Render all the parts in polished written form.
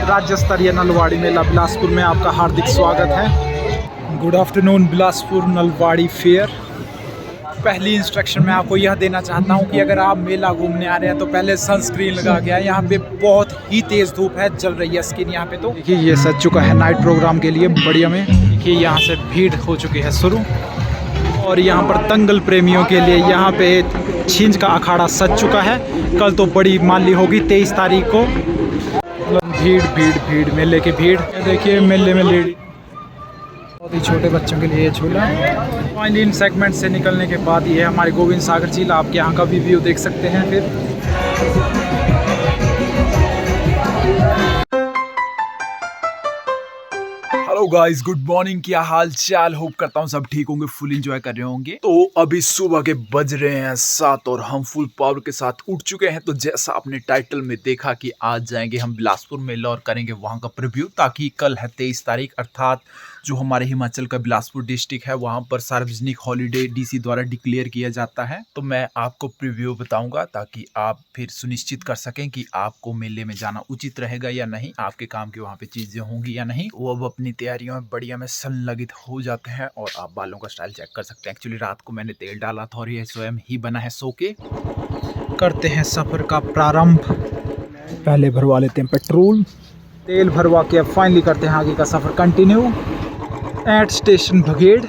राज्य स्तरीय नलवाड़ी मेला बिलासपुर में आपका हार्दिक स्वागत है। Good afternoon Bilaspur Nalwari fair. पहली इंस्ट्रक्शन मैं आपको यह देना चाहता हूं कि अगर आप मेला घूमने आ रहे हैं तो पहले सनस्क्रीन लगा के आए। यहाँ पे बहुत ही तेज़ धूप है, जल रही है स्किन यहाँ पे। तो देखिए ये सज चुका है नाइट प्रोग्राम के लिए बढ़िया में। देखिए यहाँ से भीड़ हो चुकी है शुरू और यहाँ पर दंगल प्रेमियों के लिए यहाँ पे छींज का अखाड़ा सज चुका है। कल तो बड़ी माली होगी 23 तारीख को। भीड़ भीड़ भीड़ मेले की भीड़। देखिए मेले में लेडी बहुत ही छोटे बच्चों के लिए ये झूला। फाइनली इन सेगमेंट से निकलने के बाद ये हमारे गोविंद सागर झील, आपके यहाँ का भी व्यू देख सकते हैं। फिर हेलो गाइस, गुड मॉर्निंग। क्या हाल चाल? होप करता हूँ सब ठीक होंगे, फुल एंजॉय कर रहे होंगे। तो अभी सुबह के बज रहे हैं 7 और हम फुल पावर के साथ उठ चुके हैं। तो जैसा आपने टाइटल में देखा कि आज जाएंगे हम बिलासपुर मेला और करेंगे वहाँ का प्रीव्यू, ताकि कल है 23 तारीख, अर्थात जो हमारे हिमाचल का बिलासपुर डिस्ट्रिक्ट है वहाँ पर सार्वजनिक हॉलीडे डीसी द्वारा डिक्लेयर किया जाता है। तो मैं आपको प्रीव्यू बताऊंगा ताकि आप फिर सुनिश्चित कर सकें कि आपको मेले में जाना उचित रहेगा या नहीं, आपके काम की वहाँ पे चीजें होंगी या नहीं। वो अब अपनी तैयारियों में बढ़िया में संलग्नित हो जाते हैं और आप बालों का स्टाइल चेक कर सकते हैं। एक्चुअली रात को मैंने तेल डाला था और ये स्वयं ही बना है सो के। करते हैं सफर का प्रारंभ। पहले भरवा लेते हैं पेट्रोल, तेल भरवा के अब फाइनली करते हैं आगे का सफर कंटिन्यू एट स्टेशन भगेड़,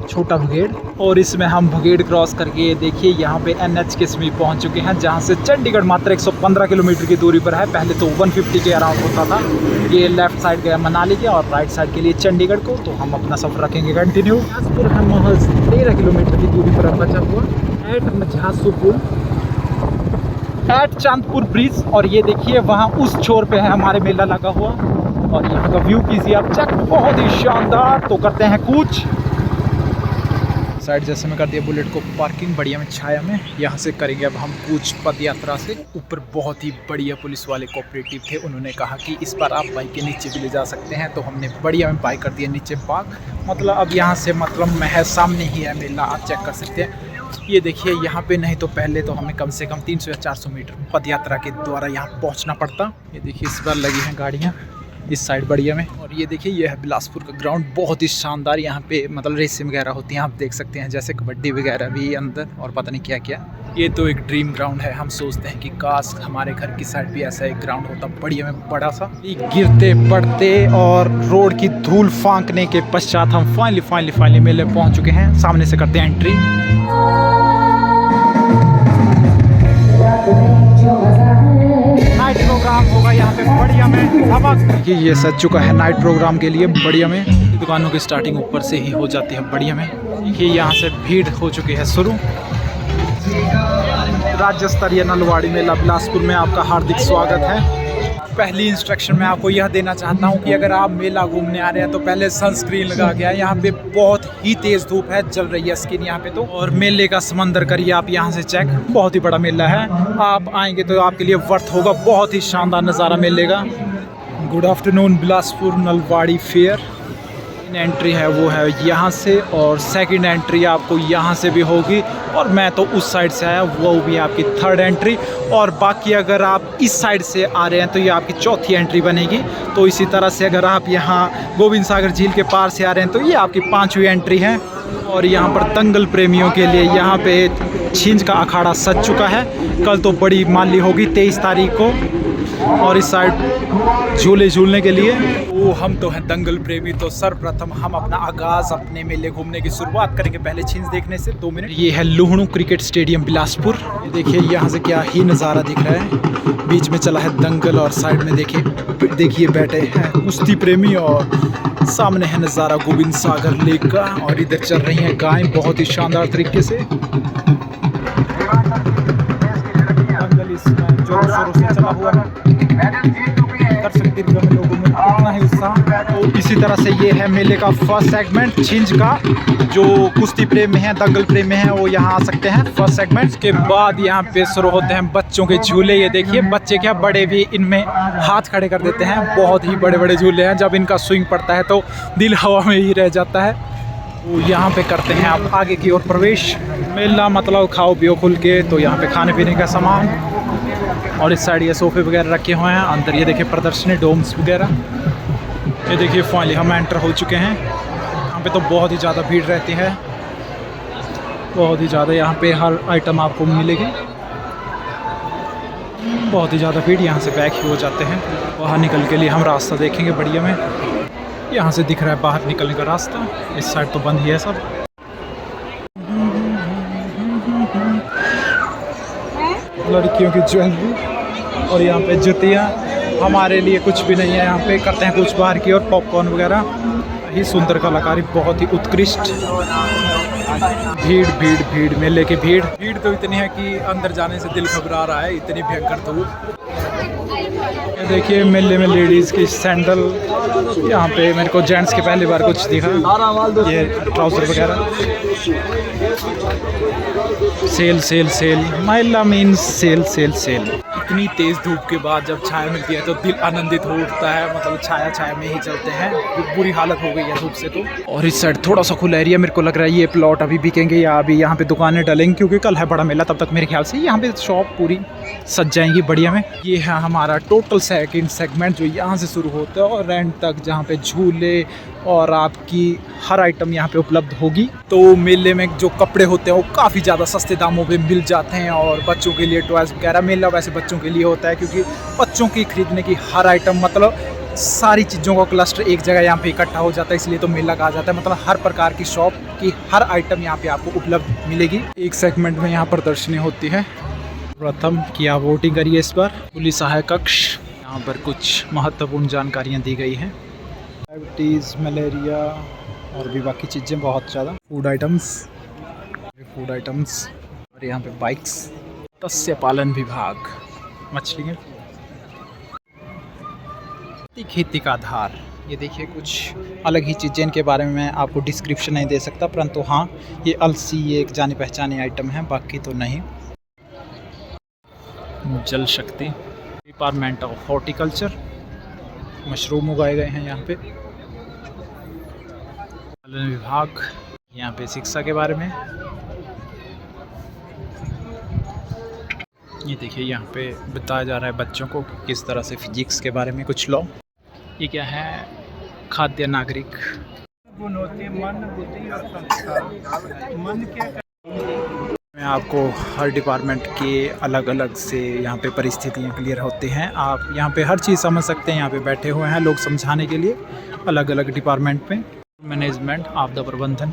छोटा भगेड़। और इसमें हम भगेड़ क्रॉस करके ये देखिए यहाँ पे NH के समीप पहुँच चुके हैं, जहाँ से चंडीगढ़ मात्र 115 किलोमीटर की दूरी पर है। पहले तो 150 के अराउंड होता था। ये लेफ्ट साइड गया मनाली के और राइट साइड के लिए चंडीगढ़ को। तो हम अपना सफर रखेंगे कंटिन्यू। बिलासपुर हम महज 13 किलोमीटर की दूरी पर बचा हुआ एट मझासू पुल, एट चांदपुर ब्रिज। और ये देखिए वहाँ उस छोर पे है हमारे मेला लगा हुआ और यहाँ का व्यू कीजिए आप चेक, बहुत ही शानदार। तो करते हैं कूच साइड, जैसे मैं कर दिया बुलेट को पार्किंग बढ़िया में छाया में। यहाँ से करेंगे अब हम कूच पद यात्रा से। ऊपर बहुत ही बढ़िया पुलिस वाले कोऑपरेटिव थे, उन्होंने कहा कि इस बार आप बाइक के नीचे भी ले जा सकते हैं। तो हमने बढ़िया में बाइक कर दिया नीचे पार्क। मतलब अब यहाँ से मतलब महज सामने ही है मेला, आप चेक कर सकते हैं। ये देखिए यहाँ पे नहीं तो पहले तो हमें कम से कम 300 या 400 मीटर पद यात्रा के द्वारा यहाँ पहुँचना पड़ता। ये देखिए इस बार लगी हैं गाड़ियाँ इस साइड बढ़िया में। और ये देखिए ये है बिलासपुर का ग्राउंड, बहुत ही शानदार। यहाँ पे मतलब रेसिंग वगैरह होती हैं, आप देख सकते हैं, जैसे कबड्डी वगैरह भी अंदर और पता नहीं क्या क्या। ये तो एक ड्रीम ग्राउंड है। हम सोचते हैं कि काश हमारे घर की साइड भी ऐसा एक ग्राउंड होता बढ़िया में बड़ा सा। गिरते पड़ते और रोड की धूल फांकने के पश्चात हम फाइनली मेले पहुँच चुके हैं। सामने से करते हैं एंट्री। नाइट प्रोग्राम होगा यहाँ पे बढ़िया में धमक। ये सज चुका है नाइट प्रोग्राम के लिए बढ़िया में। दुकानों की स्टार्टिंग ऊपर से ही हो जाती है बढ़िया में। देखिए यहाँ से भीड़ हो चुकी है शुरू। राज्य स्तरीय नलवाड़ी मेला बिलासपुर में आपका हार्दिक स्वागत है। पहली इंस्ट्रक्शन मैं आपको यह देना चाहता हूं कि अगर आप मेला घूमने आ रहे हैं तो पहले सनस्क्रीन लगा के आए। यहाँ पे बहुत ही तेज धूप है, जल रही है स्किन यहाँ पे। तो और मेले का समंदर करिए आप यहाँ से चेक, बहुत ही बड़ा मेला है। आप आएंगे तो आपके लिए वर्थ होगा, बहुत ही शानदार नज़ारा मेले का। Good afternoon Bilaspur Nalwari fair. Entry है वो है यहाँ से और सेकंड एंट्री आपको यहाँ से भी होगी। और मैं तो उस साइड से आया, वो भी आपकी थर्ड एंट्री। और बाकी अगर आप इस साइड से आ रहे हैं तो ये आपकी चौथी एंट्री बनेगी। तो इसी तरह से अगर आप यहाँ गोविंद सागर झील के पार से आ रहे हैं तो ये आपकी 5वीं एंट्री है। और यहाँ पर दंगल प्रेमियों के लिए यहाँ पे छींज का अखाड़ा सज चुका है। कल तो बड़ी माली होगी 23 तारीख को। और इस साइड झूले झूलने के लिए वो हम तो हैं दंगल प्रेमी। तो सर्वप्रथम हम अपना आगाज अपने मेले घूमने की शुरुआत करेंगे पहले छींज देखने से। 2 मिनट। ये है लुहणु क्रिकेट स्टेडियम बिलासपुर। देखिए यहाँ से क्या ही नज़ारा दिख रहा है। बीच में चला है दंगल और साइड में देखिए बैठे हैं कुश्ती प्रेमी। और सामने है नज़ारा गोविंद सागर लेक का। और इधर चल रही हैं गायें बहुत ही शानदार तरीके से। दंगल इसमें जोरों शोरों से चला हुआ है। दर्शक दीर्घ में लोगों में इतना ही उत्साह। तो इसी तरह से ये है मेले का फर्स्ट सेगमेंट छींज का। जो कुश्ती प्रेम में है, दंगल प्रेम में है, वो यहाँ आ सकते हैं फर्स्ट सेगमेंट के बाद। यहाँ पे शुरू होते हैं बच्चों के झूले। ये देखिए बच्चे क्या बड़े भी इनमें हाथ खड़े कर देते हैं। बहुत ही बड़े बड़े झूले हैं, जब इनका स्विंग पड़ता है तो दिल हवा में ही रह जाता है। तो यहाँ पे करते हैं आप आगे की ओर प्रवेश। मेला मतलब खाओ पियो खुल के। तो यहाँ पे खाने पीने का सामान और इस साइड ये सोफे वगैरह रखे हुए हैं। अंदर ये देखिए प्रदर्शनी डोम्स वगैरह। ये देखिए फाइनली हम एंटर हो चुके हैं। यहाँ पे तो बहुत ही ज़्यादा भीड़ रहती है, बहुत ही ज़्यादा। यहाँ पे हर आइटम आपको मिलेगी। बहुत ही ज़्यादा भीड़, यहाँ से पैक ही हो जाते हैं। बाहर निकल के लिए हम रास्ता देखेंगे बढ़िया में। यहाँ से दिख रहा है बाहर निकलने का रास्ता। इस साइड तो बंद ही है सब। लड़कियों की ज्वेलरी और यहाँ पे जुतियाँ। हमारे लिए कुछ भी नहीं है। यहाँ पे करते हैं कुछ बाहर की और पॉपकॉर्न वगैरह। ही सुंदर कलाकारी, बहुत ही उत्कृष्ट। भीड़ भीड़ भीड़, मेले की भीड़। भीड़ तो इतनी है कि अंदर जाने से दिल घबरा रहा है, इतनी भयंकर धूप। ये देखिए मेले में लेडीज़ की सैंडल। यहाँ पे मेरे को जेंट्स के पहली बार कुछ दिखा, ये ट्राउज़र वगैरह। सेल सेल सेल, महिला मीन्स सेल सेल सेल। इतनी तेज़ धूप के बाद जब छाया मिलती है तो दिल आनंदित हो उठता है। मतलब छाया छाया में ही चलते हैं। बुरी हालत हो गई है धूप से तो। और इस साइड थोड़ा सा खुला एरिया, मेरे को लग रहा है ये प्लॉट अभी बिकेंगे या अभी यहाँ पे दुकानें डलेंगी, क्योंकि कल है बड़ा मेला। तब तक मेरे ख्याल से यहाँ पे शॉप पूरी सज जाएंगी बढ़िया में। ये है हमारा टोटल सेकंड सेगमेंट जो यहाँ से शुरू होता है और रेंट तक, जहाँ पे झूले और आपकी हर आइटम यहाँ पे उपलब्ध होगी। तो मेले में जो कपड़े होते हैं वो काफ़ी ज़्यादा सस्ते दामों पे मिल जाते हैं। और बच्चों के लिए टॉयज़ वगैरह, मेला वैसे बच्चों के लिए होता है क्योंकि बच्चों की खरीदने की हर आइटम, मतलब सारी चीज़ों का क्लस्टर एक जगह यहाँ पे इकट्ठा हो जाता है, इसलिए तो मेला कहा जाता है। मतलब हर प्रकार की शॉप की हर आइटम यहाँ पे आपको उपलब्ध मिलेगी। एक सेगमेंट में यहाँ प्रदर्शनी होती है। प्रथम कि आप वोटिंग करिए इस बार। पुलिस सहायक कक्ष, यहाँ पर कुछ महत्वपूर्ण जानकारियाँ दी गई हैं। डायबिटीज़, मलेरिया और भी बाकी चीज़ें बहुत ज़्यादा। फूड आइटम्स और यहाँ पे बाइक्स। मत्स्य पालन विभाग, मछलियाँ, खेती का आधार। ये देखिए कुछ अलग ही चीज़ें, इनके बारे में मैं आपको डिस्क्रिप्शन नहीं दे सकता, परंतु हाँ ये अलसी, ये एक जानी पहचानी आइटम है, बाकी तो नहीं। जल शक्ति, डिपार्टमेंट ऑफ हॉर्टिकल्चर, मशरूम उगाए गए हैं यहाँ पे। पालन विभाग, यहाँ पे शिक्षा के बारे में। ये देखिए यहाँ पे बताया जा रहा है बच्चों को किस तरह से फिजिक्स के बारे में कुछ लॉ। ये क्या है, खाद्य नागरिक। गुण होते हैं मन, बुद्धि और संस्कार। मन क्या मैं आपको हर डिपार्टमेंट के अलग अलग से यहाँ पे परिस्थितियाँ क्लियर होते हैं। आप यहाँ पे हर चीज़ समझ सकते हैं। यहाँ पे बैठे हुए हैं लोग समझाने के लिए अलग अलग डिपार्टमेंट पे। मैनेजमेंट, आपदा प्रबंधन।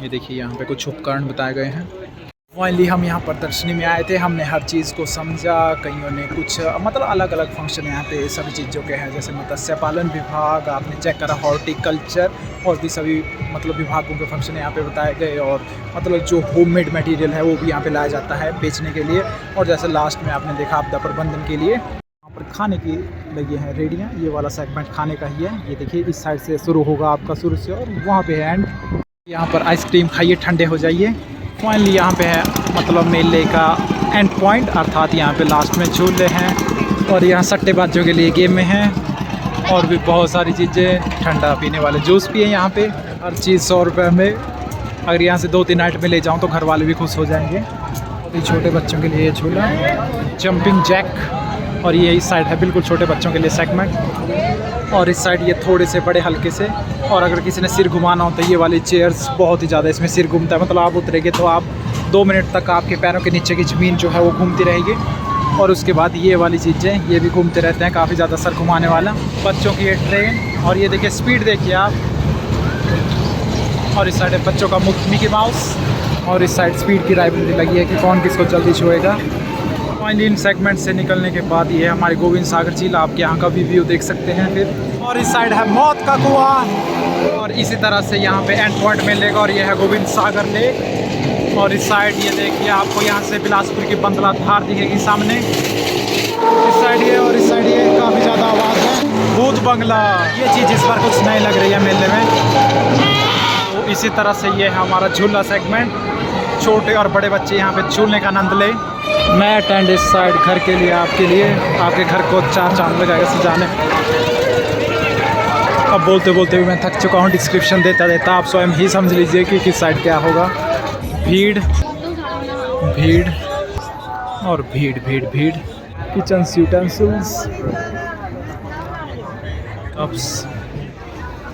ये देखिए यहाँ पे कुछ उपकरण बताए गए हैं। फाइनली हम यहाँ प्रदर्शनी में आए थे, हमने हर चीज़ को समझा। कईयों ने कुछ मतलब अलग अलग फंक्शन यहाँ पे सभी चीज़ों के हैं, जैसे मत्स्य पालन विभाग आपने चेक करा, हॉर्टिकल्चर और भी सभी मतलब विभागों के फंक्शन यहाँ पे बताए गए। और मतलब जो होममेड मटेरियल है वो भी यहाँ पे लाया जाता है बेचने के लिए। और जैसे लास्ट में आपने देखा आपदा प्रबंधन के लिए यहाँ पर खाने की लगी हैं रेडियाँ। ये वाला सेगमेंट खाने का ही है। ये देखिए इस साइड से शुरू होगा आपका, शुरू से, और वहाँ पे है एंड। यहाँ पर आइसक्रीम खाइए, ठंडे हो जाइए। फाइनली यहाँ पे है मतलब मेले का एंड पॉइंट, अर्थात यहाँ पे लास्ट में झूले हैं। और यहाँ सट्टेबाजों के लिए गेम में हैं और भी बहुत सारी चीज़ें। ठंडा पीने वाले जूस भी है यहाँ पे। हर चीज़ 100 रुपये में। अगर यहाँ से 2-3 आइटम में ले जाऊँ तो घर वाले भी खुश हो जाएंगे। अभी छोटे बच्चों के लिए झूला, जंपिंग जैक। और ये इस साइड है बिल्कुल छोटे बच्चों के लिए सेगमेंट। और इस साइड ये थोड़े से बड़े हल्के से। और अगर किसी ने सिर घुमाना हो तो ये वाली चेयर्स बहुत ही ज़्यादा इसमें सिर घूमता है। मतलब आप उतरेंगे तो आप 2 मिनट तक आपके पैरों के नीचे की ज़मीन जो है वो घूमती रहेगी। और उसके बाद ये वाली चीज़ें ये भी घूमते रहते हैं, काफ़ी ज़्यादा सर घुमाने वाला। बच्चों की ये ट्रेन। और ये देखिए स्पीड देखिए आप। और इस साइड है बच्चों का मिकी माउस। और इस साइड स्पीड की राइवलरी लगी है कि कौन किसको जल्दी छुएगा। फाइनली इन सेगमेंट से निकलने के बाद ये हमारे गोविंद सागर झील, आपके यहाँ का भी व्यू देख सकते हैं फिर। और इस साइड है मौत का कुआं। और इसी तरह से यहाँ पे एंड पॉइंट मिलेगा। और ये है गोविंद सागर लेक। और इस साइड ये देखिए आपको यहाँ से बिलासपुर की बंदला धार दिखेगी सामने। इस साइड ये और इस साइड ये काफ़ी ज़्यादा आवाज़ है। भूत बंगला, ये चीज़ इस बार कुछ नई लग रही है मेले में। तो इसी तरह से ये है हमारा झूला सेगमेंट। छोटे और बड़े बच्चे यहाँ पे झूलने का आनंद ले। मैं अटेंड इस साइड घर के लिए, आपके लिए, आपके घर को 4 चांद लगाएगा सजाने। अब बोलते बोलते भी मैं थक चुका हूँ, डिस्क्रिप्शन देता देता आप स्वयं ही समझ लीजिए कि किस साइड क्या होगा। भीड़ भीड़ और भीड़ भीड़ भीड़। किचन यूटेंसिल्स,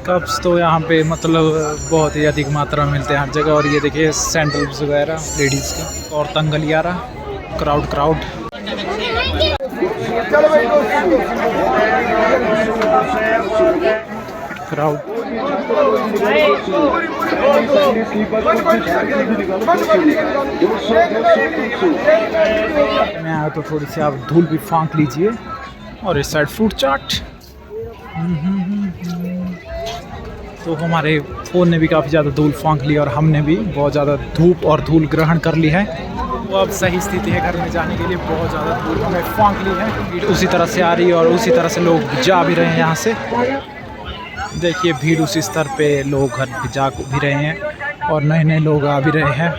कप्स तो यहाँ पे मतलब बहुत ही अधिक मात्रा में मिलते हैं हर जगह। और ये देखिए सैंडल्स वगैरह लेडीज़ के, और तंगलियारा, क्राउड मैं आया तो थोड़ी सी आप धूल भी फांक लीजिए। और इस साइड फ्रूट चाट। तो हमारे फ़ोन ने भी काफ़ी ज़्यादा धूल फांक ली और हमने भी बहुत ज़्यादा धूप और धूल ग्रहण कर ली है। तो अब सही स्थिति है घर में जाने के लिए। बहुत ज़्यादा धूल हमें फांक ली है, भीड़ उसी तरह से आ रही है और उसी तरह से लोग जा भी रहे हैं यहाँ से। देखिए भीड़ उसी स्तर पे लोग घर जा भी रहे हैं और नए नए लोग आ भी रहे हैं।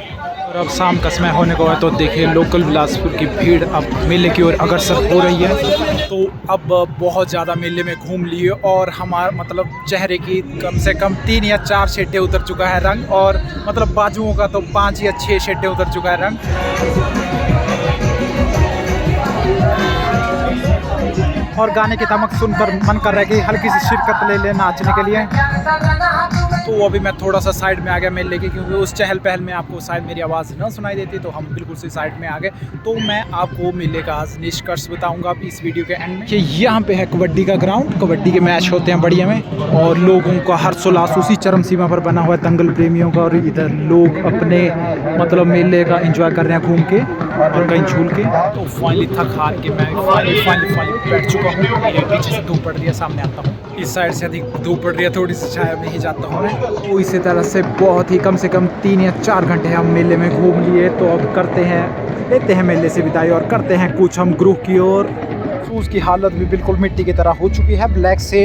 और अब शाम का समय होने को है तो देखिए लोकल बिलासपुर की भीड़ अब मेले की ओर अग्रसर हो रही है। तो अब बहुत ज़्यादा मेले में घूम लिए और हमारा मतलब चेहरे की कम से कम 3 या 4 शेडें उतर चुका है रंग, और मतलब बाजुओं का तो 5 या 6 शेडें उतर चुका है रंग। और गाने की धमक सुनकर मन कर रहा है कि हल्की सी शिरकत ले ले नाचने के लिए। तो अभी मैं थोड़ा सा साइड में आ गया मेले के, क्योंकि उस चहल पहल में आपको शायद मेरी आवाज़ न सुनाई देती, तो हम बिल्कुल से साइड में आ गए। तो मैं आपको मेले का आज निष्कर्ष बताऊंगा इस वीडियो के एंड में कि यहाँ पे है कबड्डी का ग्राउंड। कबड्डी के मैच होते हैं बढ़िया में, और लोगों का हर्षोल्लास उसी चरम सीमा पर बना हुआ है दंगल प्रेमियों का। और इधर लोग अपने मतलब मेले का एंजॉय कर रहे हैं घूम के और कहीं झूल के। तो फाइनली थक हार के मैं फाइनली बैठ चुका हूँ। पीछे से धूप पड़ रही है, सामने आता हूँ। इस साइड से अधिक धूप पड़ रही है, थोड़ी सी छाया में ही जाता हूँ मैं। तो इसी तरह से बहुत ही कम से कम 3 या 4 घंटे हम मेले में घूम लिए। तो अब लेते हैं मेले से विदाई और करते हैं कुछ हम ग्रुप की ओर। शूज़ की हालत भी बिल्कुल मिट्टी की तरह हो चुकी है, ब्लैक से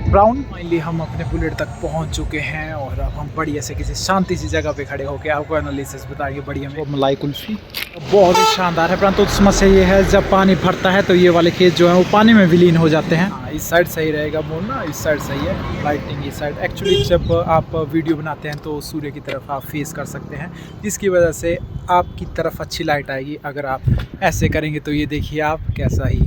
ब्राउन। फाइनली हम अपने बुलेट तक पहुंच चुके हैं और अब हम बढ़िया से किसी शांति सी जगह पे खड़े होकर आपको एनालिसिस बताएंगे बढ़िया में। मलाई कुल्फी बहुत ही शानदार है, परंतु समस्या ये है जब पानी भरता है तो ये वाले खेत जो है वो पानी में विलीन हो जाते हैं। इस साइड सही रहेगा बोलना, इस साइड सही है लाइटिंग। इस साइड एक्चुअली जब आप वीडियो बनाते हैं तो सूर्य की तरफ आप फेस कर सकते हैं, जिसकी वजह से आपकी तरफ अच्छी लाइट आएगी। अगर आप ऐसे करेंगे तो ये देखिए आप कैसा ही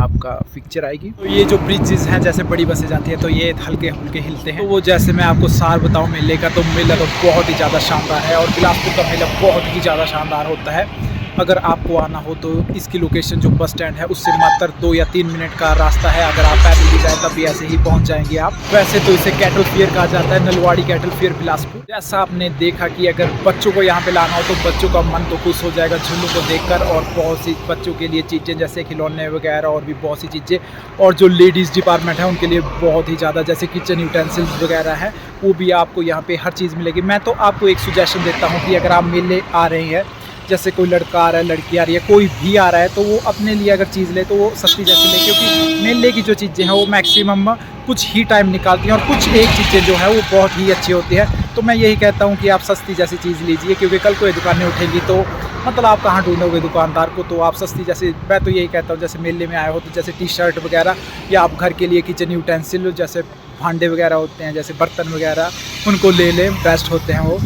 आपका पिक्चर आएगी। तो ये जो ब्रिजेस हैं, जैसे बड़ी बसें जाती हैं तो ये हल्के हल्के हिलते हैं। तो वो जैसे मैं आपको सार बताऊं मेले का, तो मेला तो बहुत ही ज़्यादा शानदार है और बिलासपुर का मेला बहुत ही ज़्यादा शानदार होता है। अगर आपको आना हो तो इसकी लोकेशन जो बस स्टैंड है उससे मात्र 2 या 3 मिनट का रास्ता है। अगर आप पैदल भी जाए तब भी ऐसे ही पहुंच जाएंगे आप। वैसे तो इसे कैटल फेयर कहा जाता है, नलवाड़ी कैटल फेयर बिलासपुर। जैसा आपने देखा कि अगर बच्चों को यहाँ पे लाना हो तो बच्चों का मन तो खुश हो जाएगा झुल्लू को देखकर, और बहुत सी बच्चों के लिए चीज़ें जैसे खिलौने वगैरह और भी बहुत सी चीज़ें। और जो लेडीज़ डिपार्टमेंट है उनके लिए बहुत ही ज़्यादा जैसे किचन यूटेंसिल्स वगैरह है वो भी आपको यहाँ पे हर चीज़ मिलेगी। मैं तो आपको एक सुजेशन देता हूँ कि अगर आप मेले आ रहे हैं, जैसे कोई लड़का आ रहा है, लड़की आ रही है, कोई भी आ रहा है, तो वो अपने लिए अगर चीज़ ले तो वो सस्ती जैसे ले, क्योंकि मेले की जो चीज़ें हैं वो मैक्सिमम कुछ ही टाइम निकालती हैं और कुछ एक चीज़ें जो है वो बहुत ही अच्छी होती है। तो मैं यही कहता हूँ कि आप सस्ती जैसी चीज़ लीजिए, क्योंकि कल को ये दुकानें उठेंगी तो मतलब आप कहाँ ढूंढोगे दुकानदार को। तो आप सस्ती जैसे, मैं तो यही कहता हूँ जैसे मेले में आए हो तो जैसे टी-शर्ट वगैरह, या आप घर के लिए किचन यूटेंसिल जैसे भांडे वगैरह होते हैं, जैसे बर्तन वगैरह, उनको ले लें, बेस्ट होते हैं वो।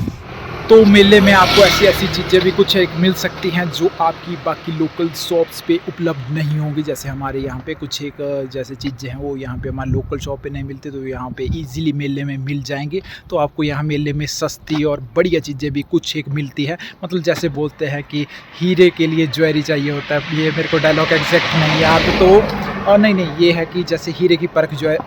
तो मेले में आपको ऐसी चीज़ें भी कुछ एक मिल सकती हैं जो आपकी बाकी लोकल शॉप्स पे उपलब्ध नहीं होंगी। जैसे हमारे यहाँ पे कुछ एक जैसे चीज़ें हैं वो यहाँ पे हमारे लोकल शॉप पे नहीं मिलती, तो यहाँ पे इजीली मेले में मिल जाएंगे। तो आपको यहाँ मेले में सस्ती और बढ़िया चीज़ें भी कुछ एक मिलती है। मतलब जैसे बोलते हैं कि हीरे के लिए ज्वेलरी चाहिए होता है, ये मेरे को डायलॉग एग्जैक्ट नहीं याद तो, और नहीं ये है कि जैसे हीरे की परख जो है,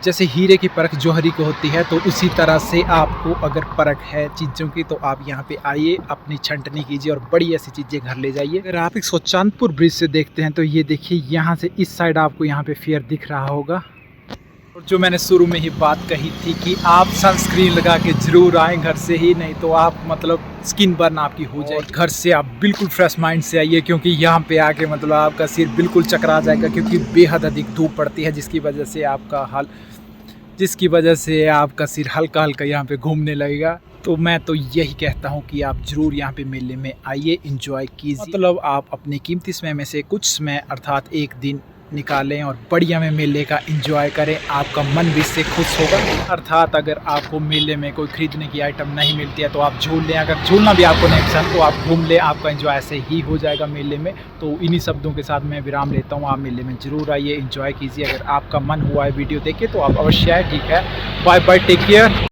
जैसे हीरे की परख जौहरी को होती है, तो उसी तरह से आपको अगर परख है चीज़ों की तो आप यहाँ पे आइए, अपनी छंटनी कीजिए और बड़ी ऐसी चीज़ें घर ले जाइए। अगर आप इसको चांदपुर ब्रिज से देखते हैं तो ये देखिए यहाँ से इस साइड आपको यहाँ पे फेयर दिख रहा होगा। और जो मैंने शुरू में ही बात कही थी कि आप सनस्क्रीन लगा के ज़रूर आएँ घर से ही, नहीं तो आप मतलब स्किन बर्न आपकी हो जाएगी। घर से आप बिल्कुल फ्रेश माइंड से आइए, क्योंकि यहाँ पे आके मतलब आपका सिर बिल्कुल चकरा जाएगा, क्योंकि बेहद अधिक धूप पड़ती है, जिसकी वजह से आपका सिर हल्का हल्का यहाँ पे घूमने लगेगा। तो मैं तो यही कहता हूँ कि आप ज़रूर यहाँ पे मेले में आइए, एंजॉय कीजिए। मतलब आप अपने कीमती समय में से कुछ समय अर्थात एक दिन निकालें और बढ़िया में मेले का एंजॉय करें, आपका मन भी इससे खुश होगा। अर्थात अगर आपको मेले में कोई खरीदने की आइटम नहीं मिलती है तो आप झूल लें, अगर झूलना भी आपको नहीं पसंद तो आप घूम लें, आपका एंजॉय ऐसे ही हो जाएगा मेले में। तो इन्हीं शब्दों के साथ मैं विराम लेता हूँ, आप मेले में ज़रूर आइए, एंजॉय कीजिए। अगर आपका मन हुआ है वीडियो देखे तो आप अवश्य आए, ठीक है, बाय बाय, टेक केयर।